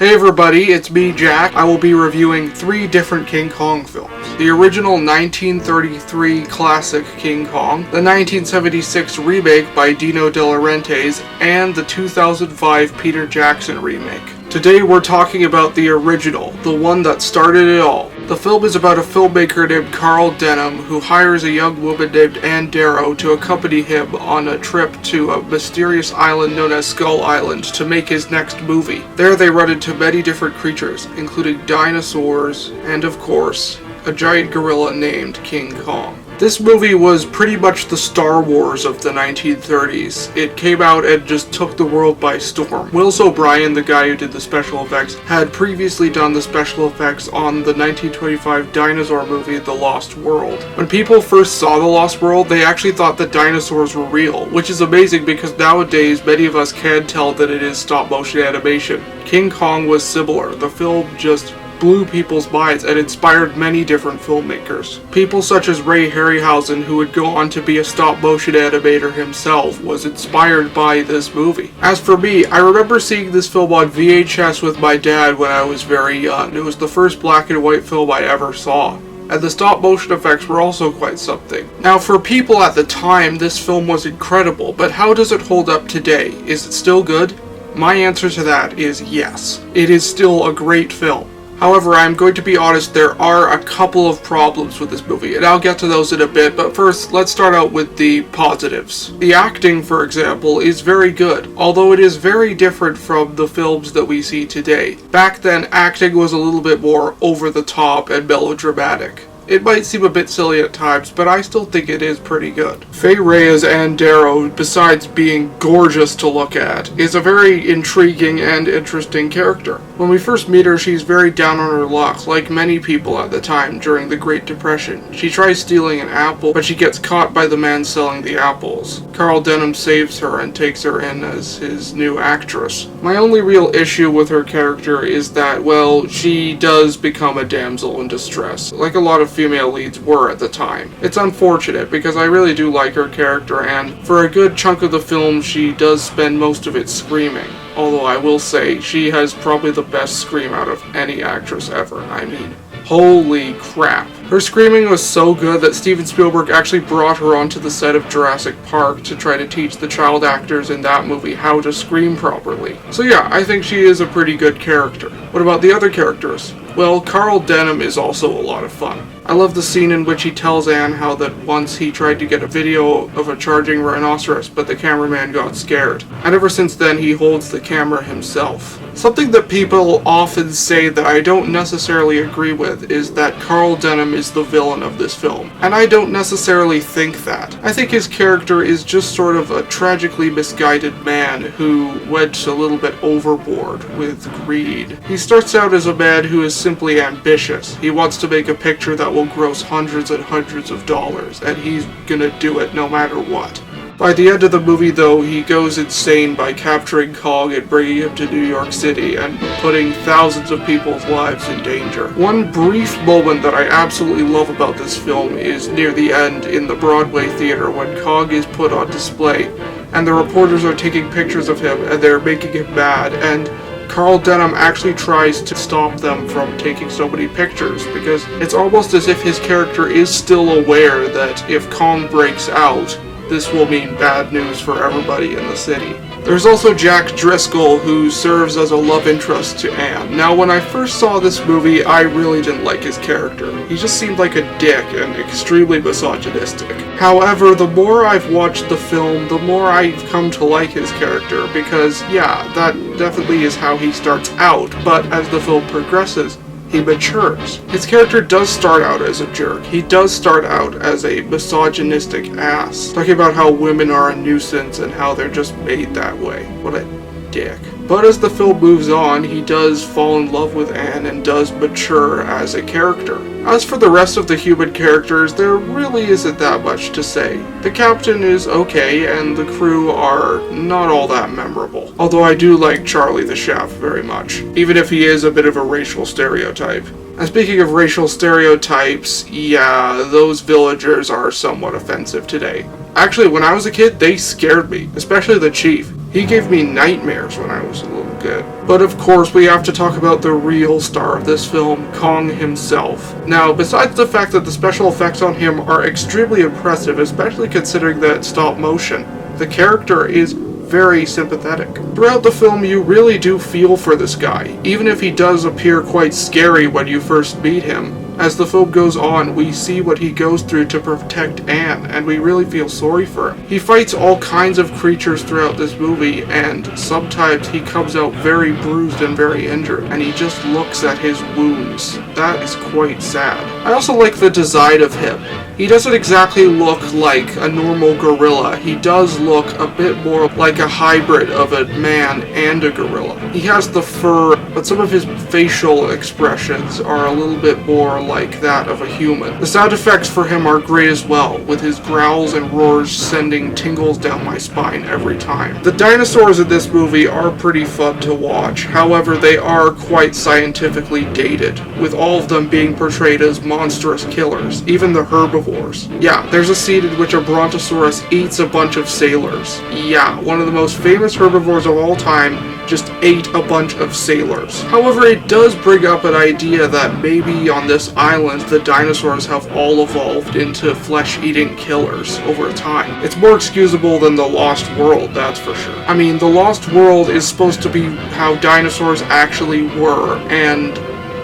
Hey everybody, it's me, Jack. I will be reviewing 3 different King Kong films. The original 1933 classic King Kong, the 1976 remake by Dino De Laurentiis, and the 2005 Peter Jackson remake. Today we're talking about the original, the one that started it all. The film is about a filmmaker named Carl Denham who hires a young woman named Ann Darrow to accompany him on a trip to a mysterious island known as Skull Island to make his next movie. There they run into many different creatures, including dinosaurs and, of course, a giant gorilla named King Kong. This movie was pretty much the Star Wars of the 1930s. It came out and just took the world by storm. Wills O'Brien, the guy who did the special effects, had previously done the special effects on the 1925 dinosaur movie, The Lost World. When people first saw The Lost World, they actually thought that dinosaurs were real, which is amazing because nowadays many of us can tell that it is stop-motion animation. King Kong was similar. The film just blew people's minds and inspired many different filmmakers. People such as Ray Harryhausen, who would go on to be a stop-motion animator himself, was inspired by this movie. As for me, I remember seeing this film on VHS with my dad when I was very young. It was the first black and white film I ever saw. And the stop-motion effects were also quite something. Now, for people at the time, this film was incredible, but how does it hold up today? Is it still good? My answer to that is yes. It is still a great film. However, I'm going to be honest, there are a couple of problems with this movie, and I'll get to those in a bit, but first, let's start out with the positives. The acting, for example, is very good, although it is very different from the films that we see today. Back then, acting was a little bit more over the top and melodramatic. It might seem a bit silly at times, but I still think it is pretty good. Fay Wray as Ann Darrow, besides being gorgeous to look at, is a very intriguing and interesting character. When we first meet her, she's very down on her luck, like many people at the time during the Great Depression. She tries stealing an apple, but she gets caught by the man selling the apples. Carl Denham saves her and takes her in as his new actress. My only real issue with her character is that, well, she does become a damsel in distress, like a lot of female leads were at the time. It's unfortunate because I really do like her character, and for a good chunk of the film she does spend most of it screaming. Although I will say, she has probably the best scream out of any actress ever. I mean, holy crap. Her screaming was so good that Steven Spielberg actually brought her onto the set of Jurassic Park to try to teach the child actors in that movie how to scream properly. So yeah, I think she is a pretty good character. What about the other characters? Well, Carl Denham is also a lot of fun. I love the scene in which he tells Anne how that once he tried to get a video of a charging rhinoceros, but the cameraman got scared. And ever since then, he holds the camera himself. Something that people often say that I don't necessarily agree with is that Carl Denham is the villain of this film. And I don't necessarily think that. I think his character is just sort of a tragically misguided man who went a little bit overboard with greed. He starts out as a man who is simply ambitious. He wants to make a picture that will gross hundreds and hundreds of dollars, and he's gonna do it no matter what. By the end of the movie, though, he goes insane by capturing Kong and bringing him to New York City and putting thousands of people's lives in danger. One brief moment that I absolutely love about this film is near the end in the Broadway theater when Kong is put on display and the reporters are taking pictures of him and they're making him mad, and Carl Denham actually tries to stop them from taking so many pictures because it's almost as if his character is still aware that if Kong breaks out, this will mean bad news for everybody in the city. There's also Jack Driscoll, who serves as a love interest to Anne. Now, when I first saw this movie, I really didn't like his character. He just seemed like a dick and extremely misogynistic. However, the more I've watched the film, the more I've come to like his character, because, yeah, that definitely is how he starts out, but as the film progresses, he matures. His character does start out as a jerk. He does start out as a misogynistic ass, talking about how women are a nuisance and how they're just made that way. What a dick. But as the film moves on, he does fall in love with Anne and does mature as a character. As for the rest of the human characters, there really isn't that much to say. The captain is okay, and the crew are not all that memorable. Although I do like Charlie the chef very much, even if he is a bit of a racial stereotype. And speaking of racial stereotypes, yeah, those villagers are somewhat offensive today. Actually, when I was a kid, they scared me, especially the chief. He gave me nightmares when I was a little good. But of course, we have to talk about the real star of this film, Kong himself. Now, besides the fact that the special effects on him are extremely impressive, especially considering that it's stop motion, the character is very sympathetic. Throughout the film, you really do feel for this guy, even if he does appear quite scary when you first meet him. As the film goes on, we see what he goes through to protect Anne, and we really feel sorry for him. He fights all kinds of creatures throughout this movie, and sometimes he comes out very bruised and very injured, and he just looks at his wounds. That is quite sad. I also like the design of him. He doesn't exactly look like a normal gorilla. He does look a bit more like a hybrid of a man and a gorilla. He has the fur, but some of his facial expressions are a little bit more like that of a human. The sound effects for him are great as well, with his growls and roars sending tingles down my spine every time. The dinosaurs in this movie are pretty fun to watch. However, they are quite scientifically dated, with all of them being portrayed as monstrous killers, even the herbivores. Yeah, there's a scene in which a brontosaurus eats a bunch of sailors. Yeah, one of the most famous herbivores of all time just ate a bunch of sailors. However, it does bring up an idea that maybe on this island the dinosaurs have all evolved into flesh-eating killers over time. It's more excusable than the Lost World, that's for sure. I mean, the Lost World is supposed to be how dinosaurs actually were, and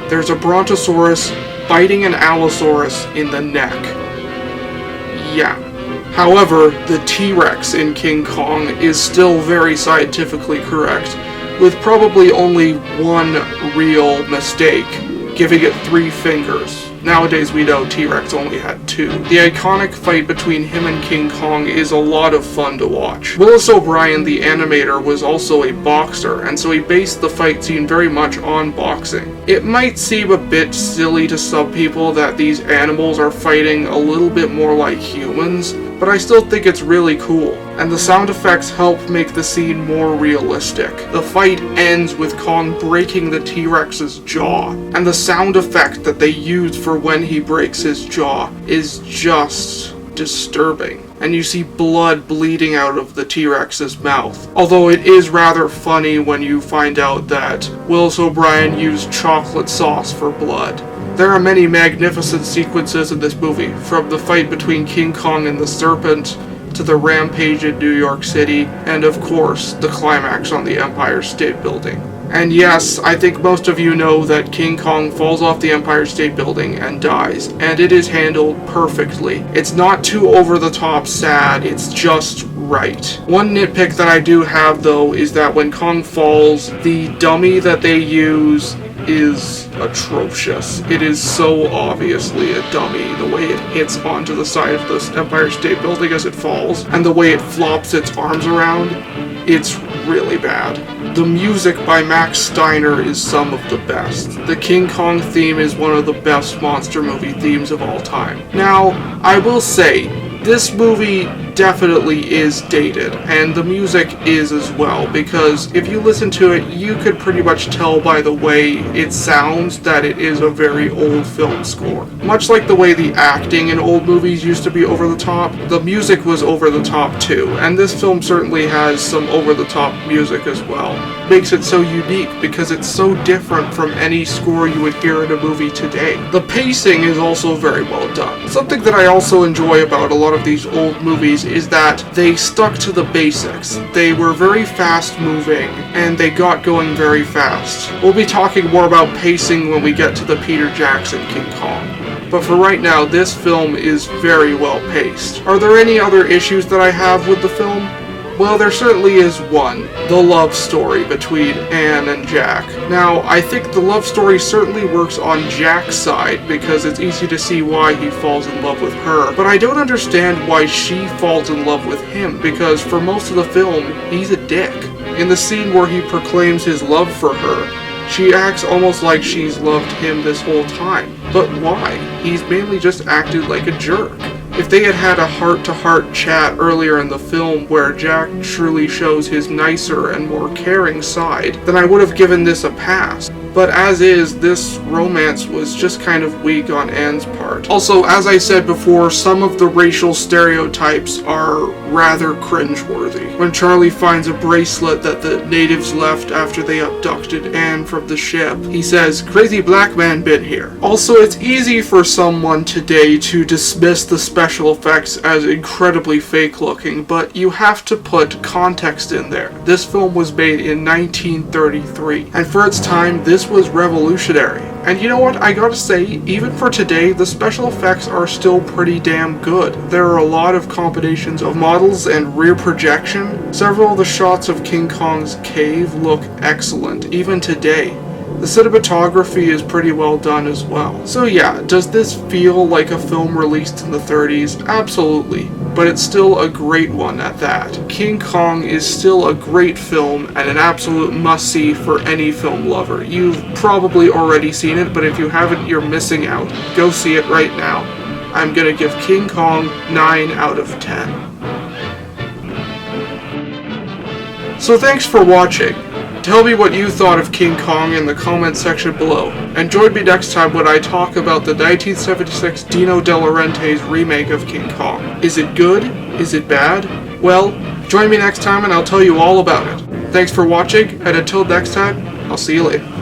there's a brontosaurus biting an allosaurus in the neck. Yeah. However, the T-Rex in King Kong is still very scientifically correct, with probably only one real mistake, giving it 3 fingers. Nowadays we know T-Rex only had 2. The iconic fight between him and King Kong is a lot of fun to watch. Willis O'Brien, the animator, was also a boxer, and so he based the fight scene very much on boxing. It might seem a bit silly to some people that these animals are fighting a little bit more like humans, but I still think it's really cool, and the sound effects help make the scene more realistic. The fight ends with Kong breaking the T-Rex's jaw, and the sound effect that they use for when he breaks his jaw is just disturbing. And you see blood bleeding out of the T-Rex's mouth. Although it is rather funny when you find out that Willis O'Brien used chocolate sauce for blood. There are many magnificent sequences in this movie, from the fight between King Kong and the Serpent, to the rampage in New York City, and of course, the climax on the Empire State Building. And yes, I think most of you know that King Kong falls off the Empire State Building and dies, and it is handled perfectly. It's not too over-the-top sad, it's just right. One nitpick that I do have, though, is that when Kong falls, the dummy that they use is atrocious. It is so obviously a dummy. The way it hits onto the side of the Empire State Building as it falls, and the way it flops its arms around, it's really bad. The music by Max Steiner is some of the best. The King Kong theme is one of the best monster movie themes of all time. Now, I will say, this movie definitely is dated, and the music is as well, because if you listen to it, you could pretty much tell by the way it sounds that it is a very old film score. Much like the way the acting in old movies used to be over the top, the music was over the top too, and this film certainly has some over the top music as well. Makes it so unique because it's so different from any score you would hear in a movie today. The pacing is also very well done. Something that I also enjoy about a lot of these old movies is that they stuck to the basics. They were very fast moving, and they got going very fast. We'll be talking more about pacing when we get to the Peter Jackson King Kong. But for right now, this film is very well paced. Are there any other issues that I have with the film? Well, there certainly is one. The love story between Anne and Jack. Now, I think the love story certainly works on Jack's side because it's easy to see why he falls in love with her. But I don't understand why she falls in love with him because for most of the film, he's a dick. In the scene where he proclaims his love for her, she acts almost like she's loved him this whole time. But why? He's mainly just acted like a jerk. If they had had a heart-to-heart chat earlier in the film where Jack truly shows his nicer and more caring side, then I would have given this a pass. but as is, this romance was just kind of weak on Anne's part. Also, as I said before, some of the racial stereotypes are rather cringeworthy. When Charlie finds a bracelet that the natives left after they abducted Anne from the ship, he says, "Crazy black man been here." Also, it's easy for someone today to dismiss the special effects as incredibly fake looking, but you have to put context in there. This film was made in 1933, and for its time, this was revolutionary. And you know what, I gotta say, even for today, the special effects are still pretty damn good. There are a lot of combinations of models and rear projection. Several of the shots of King Kong's cave look excellent, even today. The cinematography is pretty well done as well. So yeah, does this feel like a film released in the 30s? Absolutely. But it's still a great one at that. King Kong is still a great film and an absolute must-see for any film lover. You've probably already seen it, but if you haven't, you're missing out. Go see it right now. I'm gonna give King Kong 9 out of 10. So thanks for watching. Tell me what you thought of King Kong in the comment section below, and join me next time when I talk about the 1976 Dino De Laurentiis remake of King Kong. Is it good? Is it bad? Well, join me next time and I'll tell you all about it. Thanks for watching, and until next time, I'll see you later.